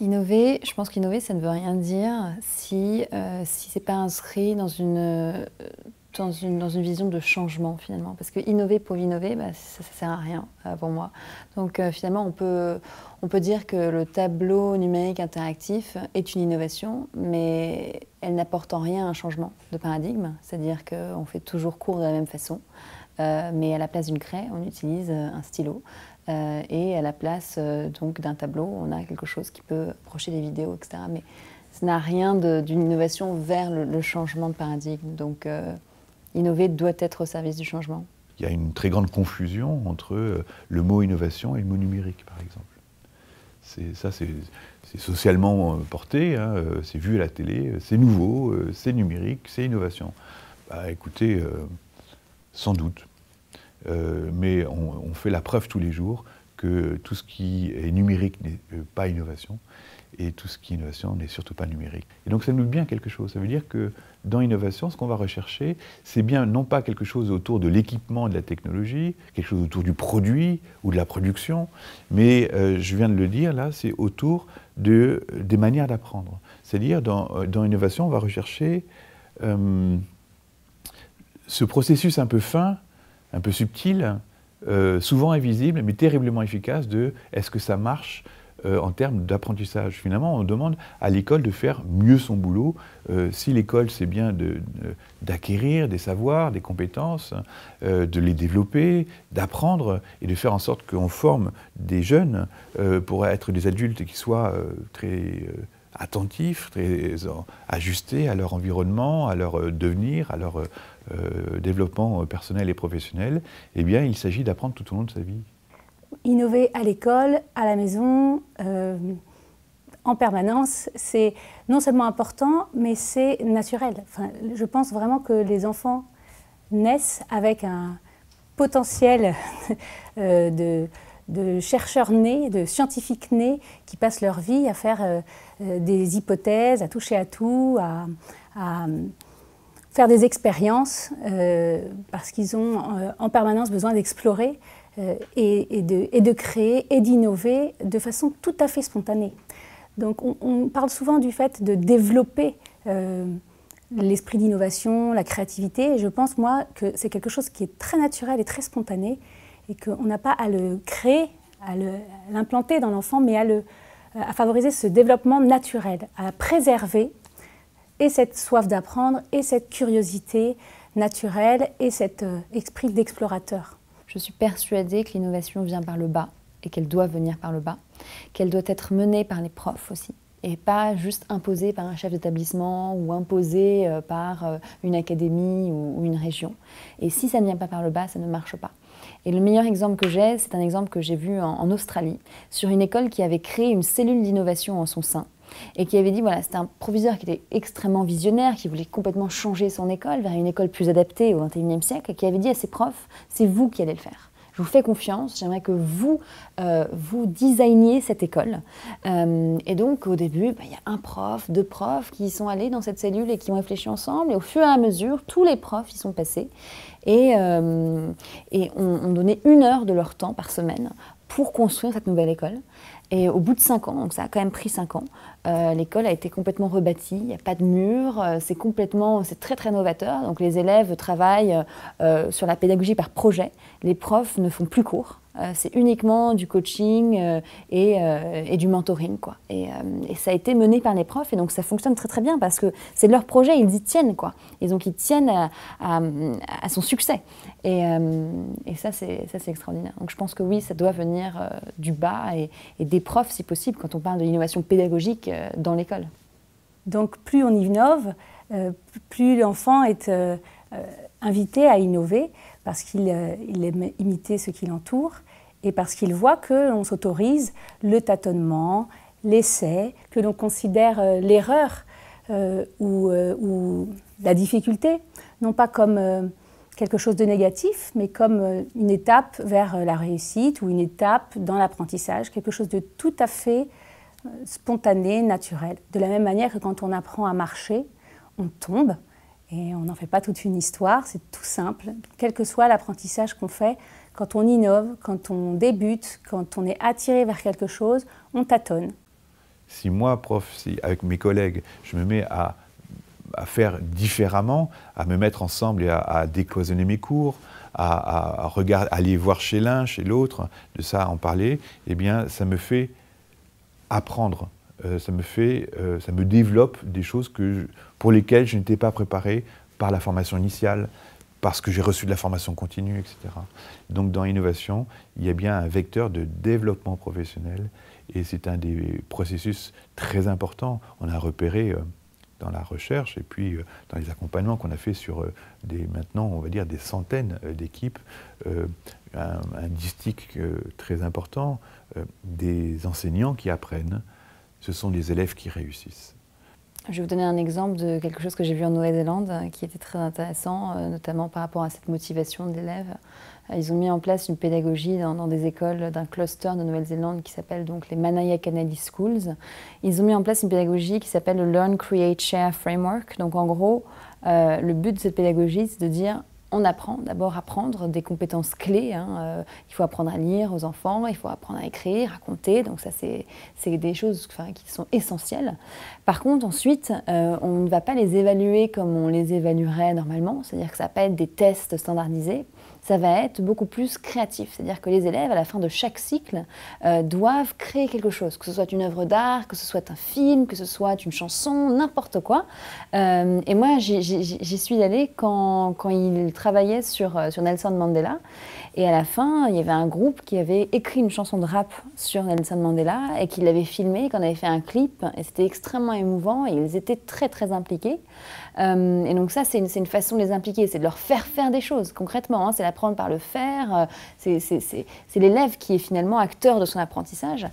Innover, je pense qu'innover, ça ne veut rien dire si c'est pas inscrit dans une vision de changement finalement. Parce que innover pour innover, bah, ça sert à rien pour moi. Donc finalement, on peut dire que le tableau numérique interactif est une innovation, mais elle n'apporte en rien un changement de paradigme. C'est-à-dire qu'on fait toujours cours de la même façon, mais à la place d'une craie, on utilise un stylo. Et à la place donc d'un tableau, on a quelque chose qui peut approcher des vidéos, etc. Mais ça n'a rien d'une innovation vers le changement de paradigme. Donc innover doit être au service du changement. Il y a une très grande confusion entre le mot innovation et le mot numérique, par exemple. C'est socialement porté, hein, c'est vu à la télé, c'est nouveau, c'est numérique, c'est innovation. Bah, écoutez, sans doute. Mais on fait la preuve tous les jours que tout ce qui est numérique n'est pas innovation, et tout ce qui est innovation n'est surtout pas numérique. Et donc ça nous dit bien quelque chose. Ça veut dire que dans l'innovation, ce qu'on va rechercher, c'est bien non pas quelque chose autour de l'équipement de la technologie, quelque chose autour du produit ou de la production, mais je viens de le dire là, c'est autour des manières d'apprendre. C'est-à-dire dans l'innovation, on va rechercher ce processus un peu fin, un peu subtil, souvent invisible, mais terriblement efficace de est-ce que ça marche en termes d'apprentissage. Finalement, on demande à l'école de faire mieux son boulot. Si l'école, c'est bien d'acquérir des savoirs, des compétences, de les développer, d'apprendre et de faire en sorte qu'on forme des jeunes pour être des adultes qui soient très attentifs, très ajustés à leur environnement, à leur devenir, à leur développement personnel et professionnel, eh bien, il s'agit d'apprendre tout au long de sa vie. Innover à l'école, à la maison, en permanence, c'est non seulement important, mais c'est naturel. Enfin, je pense vraiment que les enfants naissent avec un potentiel de chercheurs nés, de scientifiques nés, qui passent leur vie à faire des hypothèses, à toucher à tout, à faire des expériences, parce qu'ils ont en permanence besoin d'explorer et de créer et d'innover de façon tout à fait spontanée. Donc on parle souvent du fait de développer l'esprit d'innovation, la créativité, et je pense moi que c'est quelque chose qui est très naturel et très spontané, et qu'on n'a pas à le créer, à l'implanter dans l'enfant, mais à favoriser ce développement naturel, à préserver et cette soif d'apprendre, et cette curiosité naturelle, et cet esprit d'explorateur. Je suis persuadée que l'innovation vient par le bas, et qu'elle doit venir par le bas, qu'elle doit être menée par les profs aussi, et pas juste imposée par un chef d'établissement, ou imposée par une académie ou une région. Et si ça ne vient pas par le bas, ça ne marche pas. Et le meilleur exemple que j'ai, c'est un exemple que j'ai vu en Australie, sur une école qui avait créé une cellule d'innovation en son sein, et qui avait dit, voilà, c'était un proviseur qui était extrêmement visionnaire, qui voulait complètement changer son école vers une école plus adaptée au XXIe siècle, et qui avait dit à ses profs, c'est vous qui allez le faire. Je vous fais confiance, j'aimerais que vous designiez cette école. Et donc au début, il y a un prof, deux profs qui sont allés dans cette cellule et qui ont réfléchi ensemble, et au fur et à mesure, tous les profs y sont passés, et ont donné 1 heure de leur temps par semaine pour construire cette nouvelle école. Et au bout de 5 ans, donc ça a quand même pris 5 ans, l'école a été complètement rebâtie, il n'y a pas de mur, c'est très très novateur. Donc les élèves travaillent sur la pédagogie par projet, les profs ne font plus cours. C'est uniquement du coaching et du mentoring, quoi. Et ça a été mené par les profs, et donc ça fonctionne très très bien parce que c'est leur projet, ils y tiennent, quoi. Et donc ils tiennent à son succès. Et ça c'est extraordinaire. Donc je pense que oui, ça doit venir du bas et des profs si possible quand on parle de l'innovation pédagogique dans l'école. Donc plus on innove, plus l'enfant est invité à innover, parce qu'il aime imiter ce qui l'entoure, et parce qu'il voit que l'on s'autorise le tâtonnement, l'essai, que l'on considère l'erreur ou la difficulté, non pas comme quelque chose de négatif, mais comme une étape vers la réussite ou une étape dans l'apprentissage, quelque chose de tout à fait spontané, naturel. De la même manière que quand on apprend à marcher, on tombe, et on n'en fait pas toute une histoire, c'est tout simple. Quel que soit l'apprentissage qu'on fait, quand on innove, quand on débute, quand on est attiré vers quelque chose, on tâtonne. Si moi, prof, si avec mes collègues, je me mets à faire différemment, à me mettre ensemble et à décloisonner mes cours, à aller voir chez l'un, chez l'autre, de ça à en parler, eh bien, ça me fait apprendre. Ça me développe des choses pour lesquelles je n'étais pas préparé par la formation initiale, parce que j'ai reçu de la formation continue, etc. Donc dans l'innovation, il y a bien un vecteur de développement professionnel, et c'est un des processus très importants. On a repéré dans la recherche et puis dans les accompagnements qu'on a fait sur maintenant, on va dire, des centaines d'équipes, un distique très important, des enseignants qui apprennent, ce sont des élèves qui réussissent. Je vais vous donner un exemple de quelque chose que j'ai vu en Nouvelle-Zélande qui était très intéressant, notamment par rapport à cette motivation d'élèves. Ils ont mis en place une pédagogie dans des écoles d'un cluster de Nouvelle-Zélande qui s'appelle donc les Manaya Kanadi Schools. Ils ont mis en place une pédagogie qui s'appelle le Learn, Create, Share Framework. Donc en gros, le but de cette pédagogie, c'est de dire on apprend d'abord à apprendre des compétences clés. Il faut apprendre à lire aux enfants, il faut apprendre à écrire, à compter. Donc ça, c'est des choses qui sont essentielles. Par contre, ensuite, on ne va pas les évaluer comme on les évaluerait normalement. C'est-à-dire que ça ne va pas être des tests standardisés. Ça va être beaucoup plus créatif. C'est-à-dire que les élèves, à la fin de chaque cycle, doivent créer quelque chose. Que ce soit une œuvre d'art, que ce soit un film, que ce soit une chanson, n'importe quoi. Et moi, j'y suis allée quand ils travaillaient sur Nelson Mandela. Et à la fin, il y avait un groupe qui avait écrit une chanson de rap sur Nelson Mandela et qui l'avait filmé, qu'on avait fait un clip. Et c'était extrêmement émouvant et ils étaient très, très impliqués. Et donc ça, c'est une façon de les impliquer, c'est de leur faire des choses concrètement, c'est l'apprendre par le faire, c'est l'élève qui est finalement acteur de son apprentissage.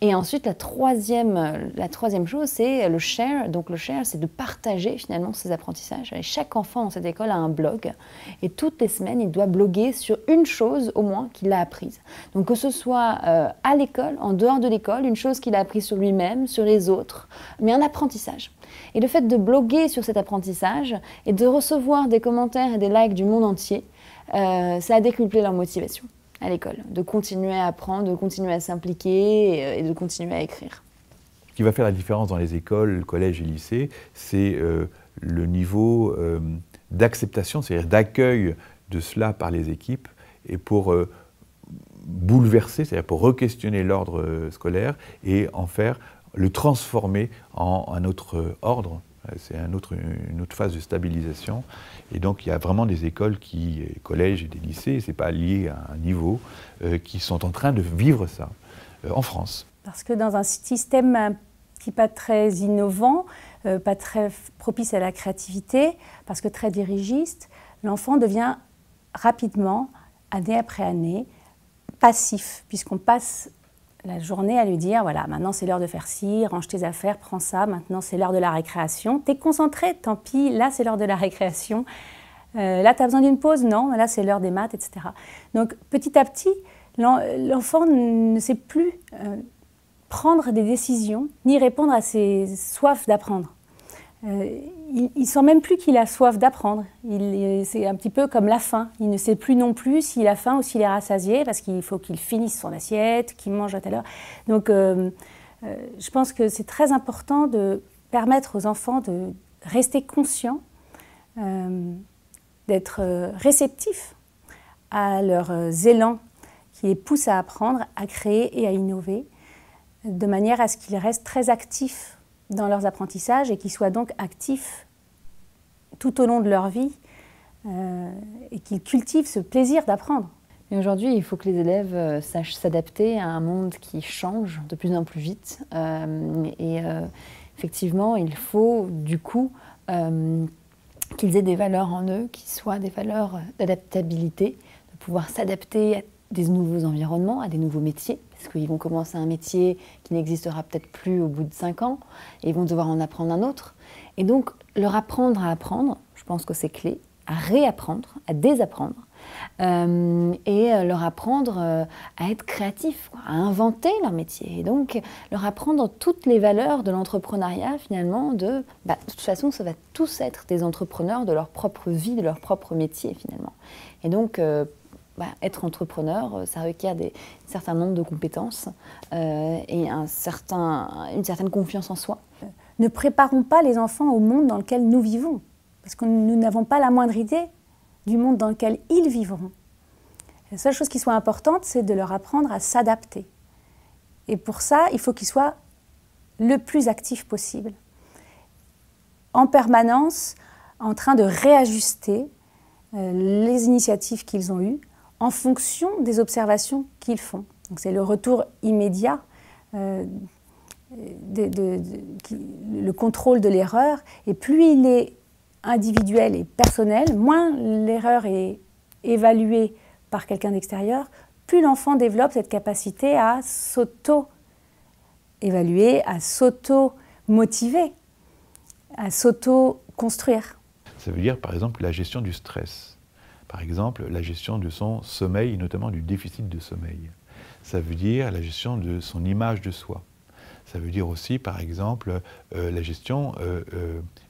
Et ensuite, la troisième chose, c'est le share. Donc le share, c'est de partager finalement ses apprentissages. Et chaque enfant dans cette école a un blog et toutes les semaines, il doit bloguer sur une chose au moins qu'il a apprise. Donc que ce soit à l'école, en dehors de l'école, une chose qu'il a apprise sur lui-même, sur les autres, mais un apprentissage. Et le fait de bloguer sur cet apprentissage et de recevoir des commentaires et des likes du monde entier, ça a décuplé leur motivation à l'école, de continuer à apprendre, de continuer à s'impliquer et de continuer à écrire. Ce qui va faire la différence dans les écoles, collèges et lycées, c'est le niveau d'acceptation, c'est-à-dire d'accueil de cela par les équipes, et pour bouleverser, c'est-à-dire pour re-questionner l'ordre scolaire et le transformer en un autre ordre. C'est une autre phase de stabilisation. Et donc il y a vraiment des écoles, des collèges et des lycées, c'est pas lié à un niveau, qui sont en train de vivre ça en France. Parce que dans un système qui n'est pas très innovant, pas très propice à la créativité, parce que très dirigiste, l'enfant devient rapidement, année après année, passif, puisqu'on passe la journée à lui dire, voilà, maintenant c'est l'heure de faire ci, range tes affaires, prends ça, maintenant c'est l'heure de la récréation. T'es concentré, tant pis, là c'est l'heure de la récréation. Là t'as besoin d'une pause, non, là c'est l'heure des maths, etc. Donc petit à petit, l'enfant ne sait plus prendre des décisions, ni répondre à ses soifs d'apprendre. Il ne sent même plus qu'il a soif d'apprendre. C'est un petit peu comme la faim. Il ne sait plus non plus s'il a faim ou s'il est rassasié, parce qu'il faut qu'il finisse son assiette, qu'il mange à telle heure. Donc, je pense que c'est très important de permettre aux enfants de rester conscients, d'être réceptifs à leurs élans qui les poussent à apprendre, à créer et à innover, de manière à ce qu'ils restent très actifs dans leurs apprentissages et qu'ils soient donc actifs tout au long de leur vie et qu'ils cultivent ce plaisir d'apprendre. Et aujourd'hui, il faut que les élèves sachent s'adapter à un monde qui change de plus en plus vite. Effectivement, il faut du coup qu'ils aient des valeurs en eux, qui soient des valeurs d'adaptabilité, de pouvoir s'adapter à des nouveaux environnements, à des nouveaux métiers, parce qu'ils vont commencer un métier qui n'existera peut-être plus au bout de 5 ans, et ils vont devoir en apprendre un autre. Et donc, leur apprendre à apprendre, je pense que c'est clé, à réapprendre, à désapprendre, et leur apprendre à être créatifs, à inventer leur métier. Et donc, leur apprendre toutes les valeurs de l'entrepreneuriat, finalement, de toute façon, ça va tous être des entrepreneurs de leur propre vie, de leur propre métier, finalement. Et donc, être entrepreneur, ça requiert un certain nombre de compétences et une certaine confiance en soi. Ne préparons pas les enfants au monde dans lequel nous vivons, parce que nous n'avons pas la moindre idée du monde dans lequel ils vivront. La seule chose qui soit importante, c'est de leur apprendre à s'adapter. Et pour ça, il faut qu'ils soient le plus actifs possible, en permanence en train de réajuster les initiatives qu'ils ont eues en fonction des observations qu'ils font. Donc c'est le retour immédiat, le contrôle de l'erreur, et plus il est individuel et personnel, moins l'erreur est évaluée par quelqu'un d'extérieur, plus l'enfant développe cette capacité à s'auto-évaluer, à s'auto-motiver, à s'auto-construire. Ça veut dire, par exemple, la gestion du stress. Par exemple, la gestion de son sommeil, notamment du déficit de sommeil. Ça veut dire la gestion de son image de soi. Ça veut dire aussi, par exemple, la gestion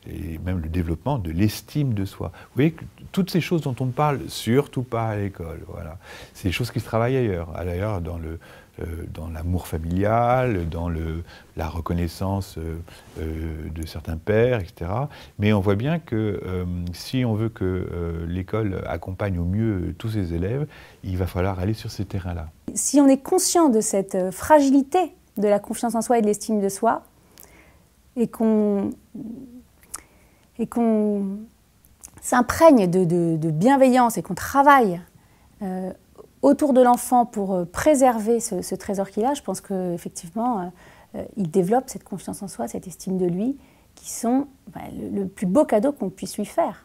et même le développement de l'estime de soi. Vous voyez que toutes ces choses dont on ne parle surtout pas à l'école, voilà. C'est des choses qui se travaillent ailleurs dans l'amour familial, dans la reconnaissance de certains pères, etc. Mais on voit bien que si on veut que l'école accompagne au mieux tous ses élèves, il va falloir aller sur ces terrains-là. Si on est conscient de cette fragilité de la confiance en soi et de l'estime de soi, et qu'on s'imprègne de bienveillance et qu'on travaille autour de l'enfant pour préserver ce trésor qu'il a, je pense qu'effectivement, il développe cette confiance en soi, cette estime de lui, qui sont le plus beau cadeau qu'on puisse lui faire.